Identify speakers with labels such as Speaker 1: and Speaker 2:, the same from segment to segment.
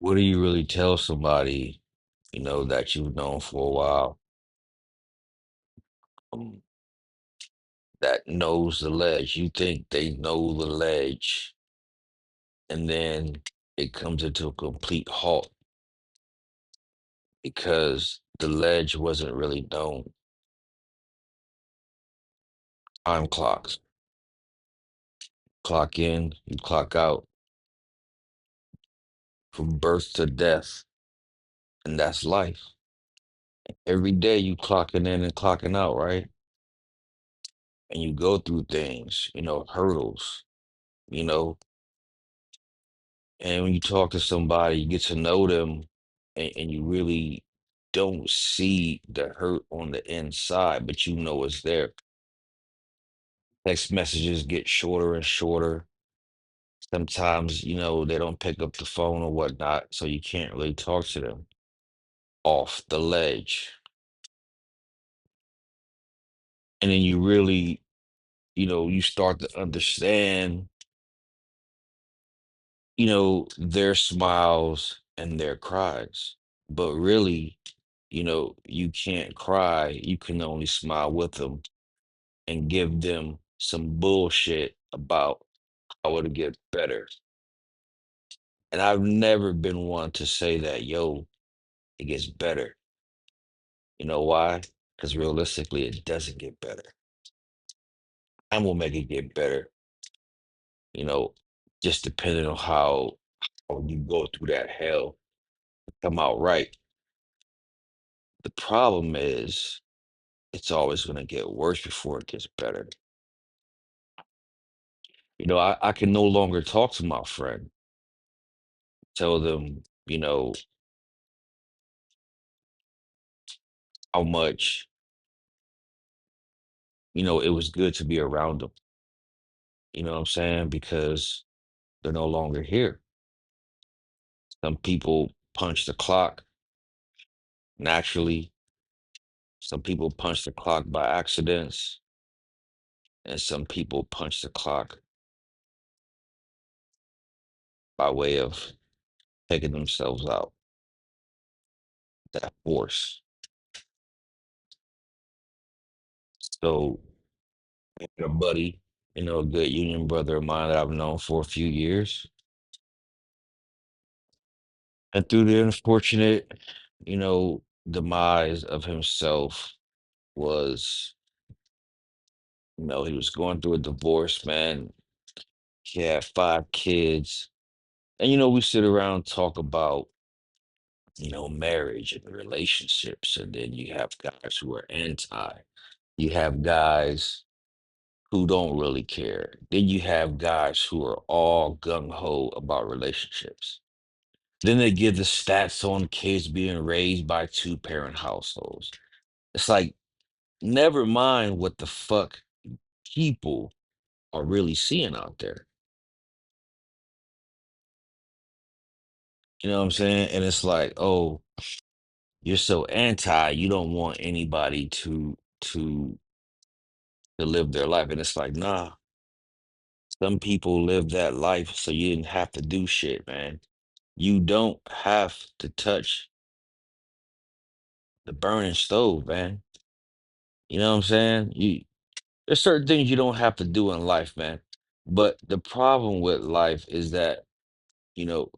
Speaker 1: What do you really tell somebody, that you've known for a while, um, that knows the ledge? You think they know the ledge, and then it comes into a complete halt because the ledge wasn't really known. Time clocks. Clock in, you clock out from birth to death, and that's life. Every day you clocking in and clocking out, right? And you go through things, hurdles, you know, and when you talk to somebody, you get to know them, and you really don't see the hurt on the inside, but you know it's there. Text messages get shorter and shorter. Sometimes, they don't pick up the phone or whatnot, so you can't really talk to them off the ledge. And then you really, you start to understand, their smiles and their cries. But really, you can't cry. You can only smile with them and give them some bullshit about how it'll get better. And I've never been one to say that, yo, it gets better. You know why? Because realistically, it doesn't get better. Time will make it get better, you know, just depending on how you go through that hell to come out right. The problem is it's always going to get worse before it gets better. I can no longer talk to my friend, tell them, how much, it was good to be around them. You know what I'm saying? Because they're no longer here. Some people punch the clock naturally, some people punch the clock by accidents, and some people punch the clock by way of taking themselves out. That force. So, I had a buddy, a good union brother of mine that I've known for a few years. And through the unfortunate, demise of himself was, he was going through a divorce, man. He had 5 kids. And, we sit around and talk about, marriage and relationships. And then you have guys who are anti. You have guys who don't really care. Then you have guys who are all gung ho about relationships. Then they give the stats on kids being raised by two-parent households. It's like, never mind what the fuck people are really seeing out there. You know what I'm saying? And it's like, oh, you're so anti, you don't want anybody to live their life. And it's like, nah, some people live that life so you didn't have to do shit, man. You don't have to touch the burning stove, man. You know what I'm saying? There's certain things you don't have to do in life, man. But the problem with life is that, you know,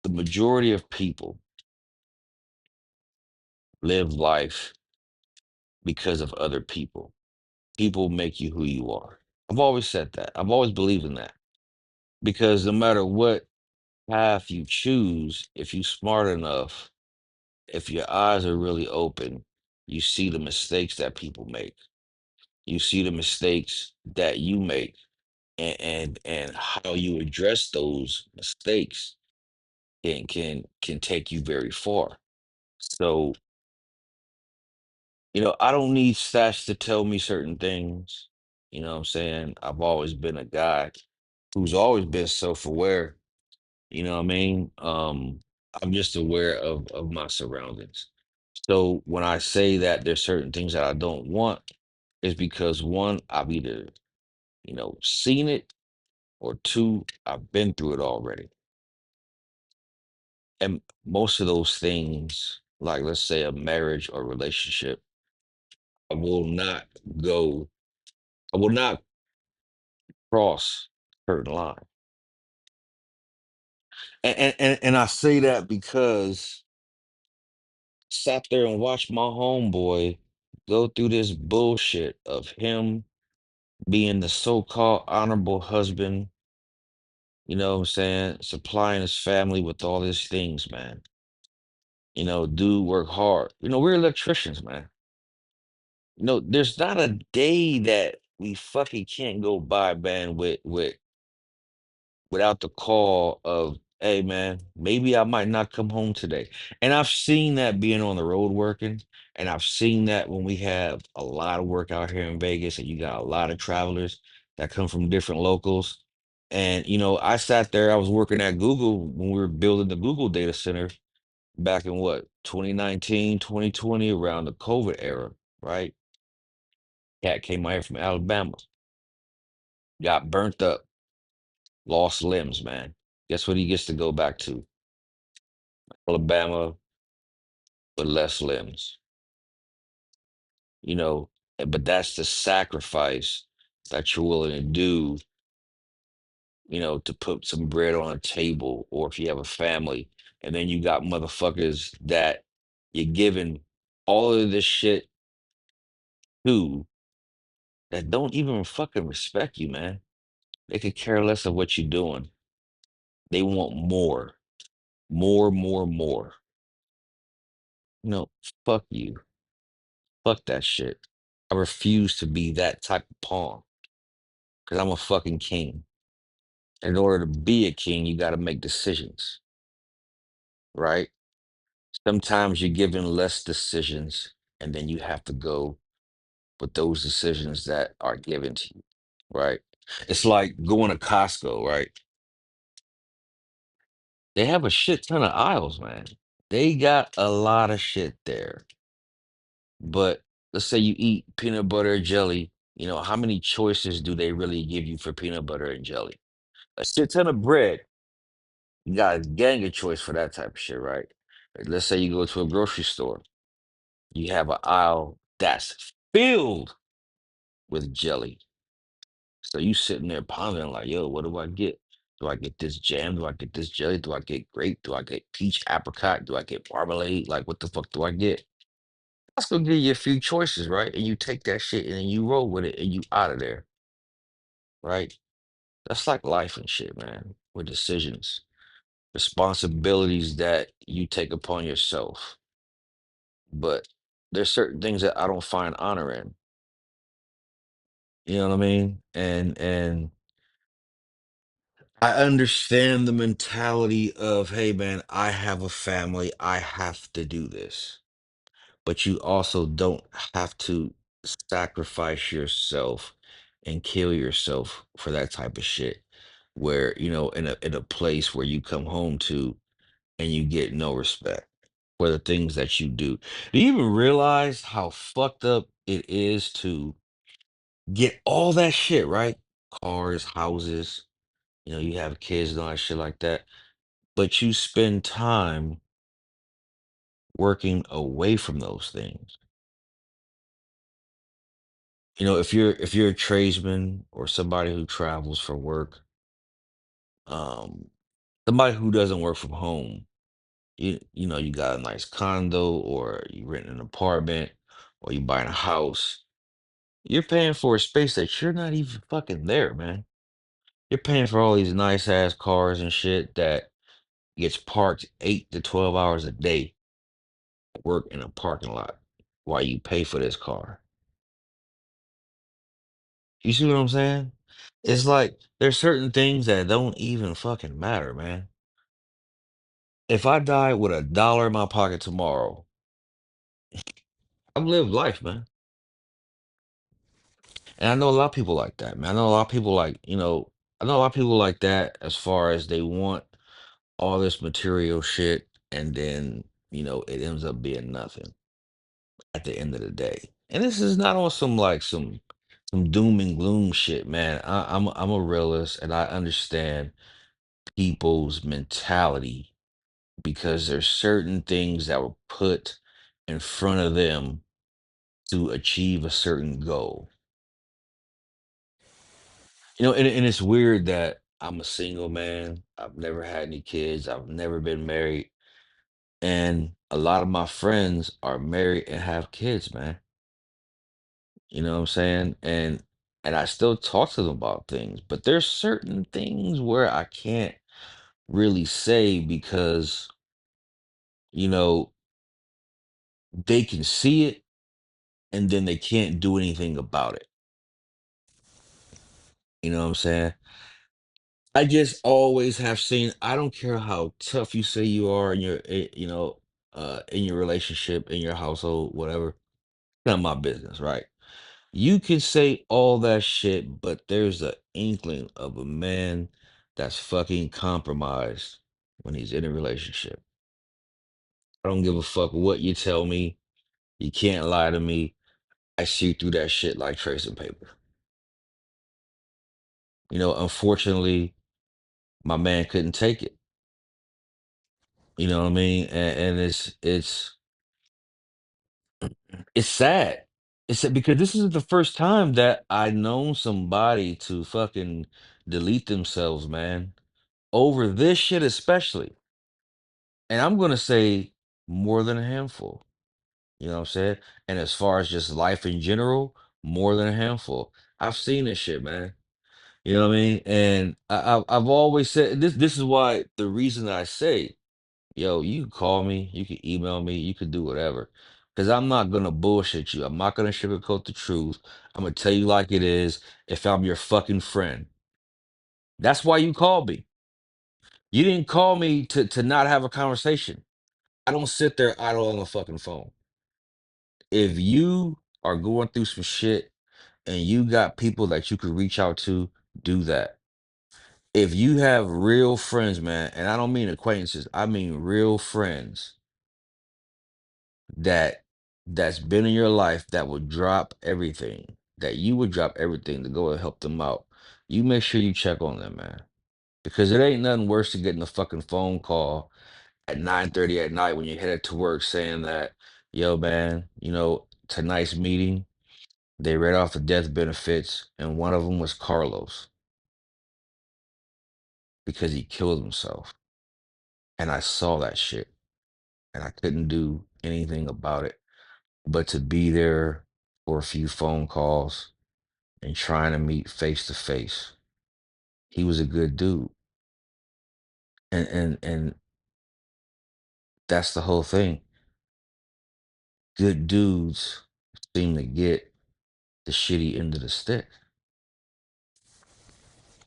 Speaker 1: the majority of people live life because of other people. People make you who you are. I've always said that. I've always believed in that. Because no matter what path you choose, if you're smart enough, if your eyes are really open, you see the mistakes that people make. You see the mistakes that you make, and how you address those mistakes can take you very far. So, I don't need stats to tell me certain things. You know what I'm saying? I've always been a guy who's always been self-aware. You know what I mean? I'm just aware of my surroundings. So when I say that there's certain things that I don't want, it's because one, I've either, seen it, or two, I've been through it already. And most of those things, like let's say a marriage or relationship, I will not go, I will not cross certain line. And I say that because sat there and watched my homeboy go through this bullshit of him being the so-called honorable husband, you know what I'm saying, supplying his family with all these things, man. Dude work hard. We're electricians, man. There's not a day that we fucking can't go by, man, without the call of, hey man, maybe I might not come home today. And I've seen that being on the road working, and I've seen that when we have a lot of work out here in Vegas and you got a lot of travelers that come from different locals. And I sat there, I was working at Google when we were building the Google data center back in what, 2019, 2020, around the COVID era, right? Cat came out here from Alabama, got burnt up, lost limbs, man. Guess what he gets to go back to? Alabama with less limbs, you know. But that's the sacrifice that you're willing to do, to put some bread on a table, or if you have a family, and then you got motherfuckers that you're giving all of this shit to that don't even fucking respect you, man. They could care less of what you're doing. They want more, more, more, more. No, fuck you. Fuck that shit. I refuse to be that type of pawn because I'm a fucking king. In order to be a king, you got to make decisions, right? Sometimes you're given less decisions, and then you have to go with those decisions that are given to you, right? It's like going to Costco, right? They have a shit ton of aisles, man. They got a lot of shit there. But let's say you eat peanut butter and jelly, how many choices do they really give you for peanut butter and jelly? A shit ton of bread. You got a gang of choice for that type of shit, right? Let's say you go to a grocery store, you have an aisle that's filled with jelly. So you sitting there pondering like, yo, what do I get? Do I get this jam? Do I get this jelly? Do I get grape? Do I get peach apricot? Do I get marmalade? Like, what the fuck do I get? That's gonna give you a few choices, right? And you take that shit and then you roll with it and you out of there, right? That's like life and shit, man. With decisions, responsibilities that you take upon yourself. But there's certain things that I don't find honor in. You know what I mean? And I understand the mentality of, hey man, I have a family, I have to do this. But you also don't have to sacrifice yourself and kill yourself for that type of shit. Where, in a place where you come home to and you get no respect for the things that you do. Do you even realize how fucked up it is to get all that shit, right? Cars, houses, you have kids and all that shit like that. But you spend time working away from those things. If you're a tradesman or somebody who travels for work, um, somebody who doesn't work from home, you got a nice condo or you rent an apartment or you buying a house, you're paying for a space that you're not even fucking there, man. You're paying for all these nice ass cars and shit that gets parked 8 to 12 hours a day, work in a parking lot while you pay for this car. You see what I'm saying? It's like there's certain things that don't even fucking matter, man. If I die with $1 in my pocket tomorrow, I've lived life, man. And I know a lot of people like that, man. I know a lot of people I know a lot of people like that as far as they want all this material shit and then, it ends up being nothing at the end of the day. And this is not on some doom and gloom shit, man. I'm a realist and I understand people's mentality because there's certain things that were put in front of them to achieve a certain goal. And it's weird that I'm a single man. I've never had any kids. I've never been married. And a lot of my friends are married and have kids, man. You know what I'm saying? And I still talk to them about things, but there's certain things where I can't really say because, you know, they can see it and then they can't do anything about it. You know what I'm saying? I just always have seen, I don't care how tough you say you are in your, in your relationship, in your household, whatever. Not my business, right? You can say all that shit, but there's an inkling of a man that's fucking compromised when he's in a relationship. I don't give a fuck what you tell me. You can't lie to me. I see through that shit like tracing paper. Unfortunately, my man couldn't take it. You know what I mean? And it's sad. It's sad because this isn't the first time that I known somebody to fucking delete themselves, man. Over this shit especially. And I'm gonna say more than a handful. You know what I'm saying? And as far as just life in general, more than a handful. I've seen this shit, man. You know what I mean? And I've always said this is why the reason I say, yo, you can call me, you can email me, you can do whatever. Because I'm not gonna bullshit you. I'm not gonna sugarcoat the truth. I'm gonna tell you like it is if I'm your fucking friend. That's why you called me. You didn't call me to not have a conversation. I don't sit there idle on the fucking phone. If you are going through some shit and you got people that you could reach out to, do that. If you have real friends, man, and I don't mean acquaintances, I mean real friends that that's been in your life that would drop everything, that you would drop everything to go and help them out. You make sure you check on them, man. Because it ain't nothing worse than getting a fucking phone call at 9:30 at night when you're headed to work saying that, yo, man, tonight's meeting, they read off the death benefits, and one of them was Carlos because he killed himself. And I saw that shit, and I couldn't do anything about it but to be there for a few phone calls and trying to meet face to face. He was a good dude, and that's the whole thing. Good dudes seem to get the shitty end of the stick,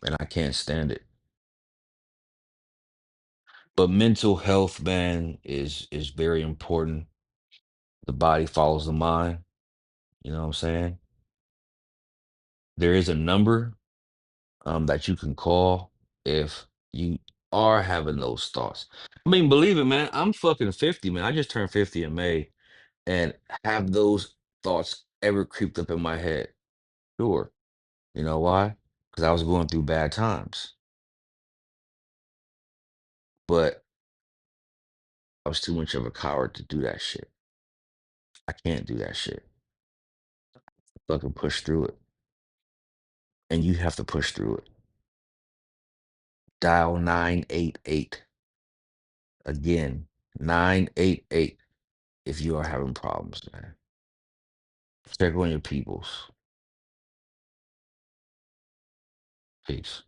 Speaker 1: and I can't stand it. But mental health, man, is very important. The body follows the mind. You know what I'm saying? There is a number that you can call if you are having those thoughts. I mean, believe it, man. I'm fucking 50, man. I just turned 50 in May, and have those thoughts ever creeped up in my head? Sure. You know why? Because I was going through bad times, but I was too much of a coward to do that shit. I can't do that shit. Fucking push through it, and you have to push through it. Dial 988 again. 988 if you are having problems, man. Check on your peoples. Peace.